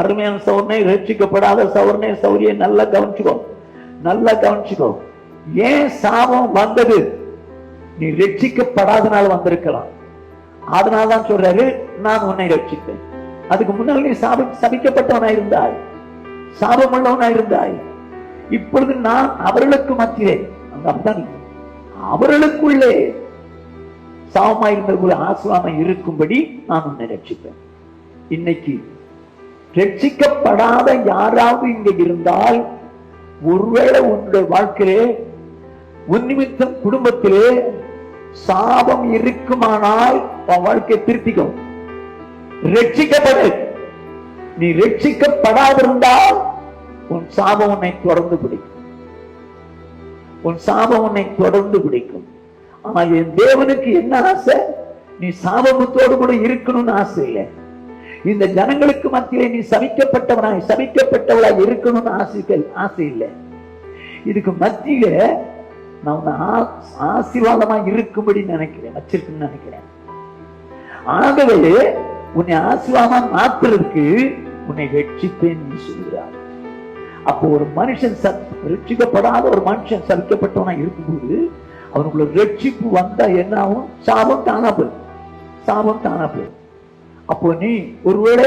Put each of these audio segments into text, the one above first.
அருமையான சௌர்ணை, ரட்சிக்கப்படாத சௌர்ணை சௌரிய நல்லா கவனிச்சுக்கோ, நல்லா கவனிச்சுக்கோ. ஏன் சாபம் வந்தது? நீ ரட்சிக்கப்படாதனால வந்திருக்கலாம். அதனால்தான் சொல்றாரு, நான் உன்னை ரட்சிப்பேன். அதுக்கு முன்னால் நீ சபிக்கப்பட்டவனாய் இருந்தாய், சாபம் உள்ளவனாய் இருந்தாய். இப்பொழுது நான் அவர்களுக்கு மத்தியிலே, அவர்களுக்குள்ளே சாபமாயிருந்த ஆசீர்வாதம் இருக்கும்படி நான் உன்னை ரட்சிப்பேன். இன்னைக்கு ரட்சிக்கப்படாத யாராவது இங்க இருந்தால், ஒருவேளை உன்னுடைய வாழ்க்கையிலே, உன் நிமித்தம் குடும்பத்திலே சாபம் இருக்குமானால் உன் வாழ்க்கையை திருத்திக்கோ, ரட்சிக்கப்படு. நீ ரட்சிக்கப்படாதிருந்தால் உன் சாபம் உன்னை தொடர்ந்து பிடிக்கும், உன் சாபம் உன்னை தொடர்ந்து பிடிக்கும். ஆனா என் தேவனுக்கு என்ன ஆசை? நீ சாபத்தோடு கூட இருக்கணும்னு ஆசை இல்லை. இந்த ஜனங்களுக்கு மத்தியிலே நீ சபிக்கப்பட்டவளாய் இருக்கணும்னு ஆசை இல்லை. இதுக்கு மத்தியில நான் ஆசீர்வாதமா இருக்கும்படி நினைக்கிறேன், வச்சிருக்குன்னு நினைக்கிறேன். ஆகவே உன்னை ஆசீர்வாதமா மாத்துறதுக்கு உன்னை ரட்சிப்பேன் சொல்கிறார். அப்போ ஒரு மனுஷன் ரட்சிக்கப்படாத ஒரு மனுஷன் சபிக்கப்பட்டவனா இருக்கும்போது அவனுக்குள்ள ரட்சிப்பு வந்தா என்ன ஆகும்? சாபம் தானா போயிடும், சாபம் தானா போயிடும். அப்போ நீ ஒருவேளை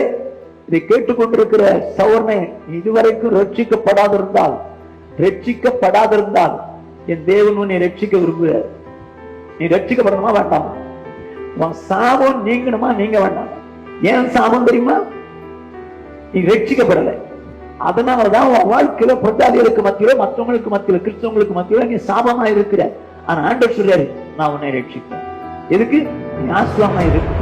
இதை கேட்டுக்கொண்டிருக்கிற சௌர்ணை, இதுவரைக்கும் ரட்சிக்கப்படாதிருந்தால் என் தேவன் உன்னை ரட்சிக்க விரும்புகிறார். நீ ரட்சிக்கப்படணுமா வேண்டாமா? உன் சாபம் நீங்கணுமா நீங்க வேண்டாம்? ஏன் சாபம் தெரியுமா? நீ ரட்சிக்கப்படலை. அதனாலதான் உன் வாழ்க்கையில புரட்டாளிகளுக்கு மத்தியில, மற்றவங்களுக்கு மத்தியில, கிறிஸ்தவங்களுக்கு மத்தியில நீ சாபமா இருக்கிற. ஆனா ஆண்டவர் சொல்றாரு, நான் உன்னை ரட்சிப்பேன். எதுக்கு? நீ ஆசீர்வாதமா இருக்கு.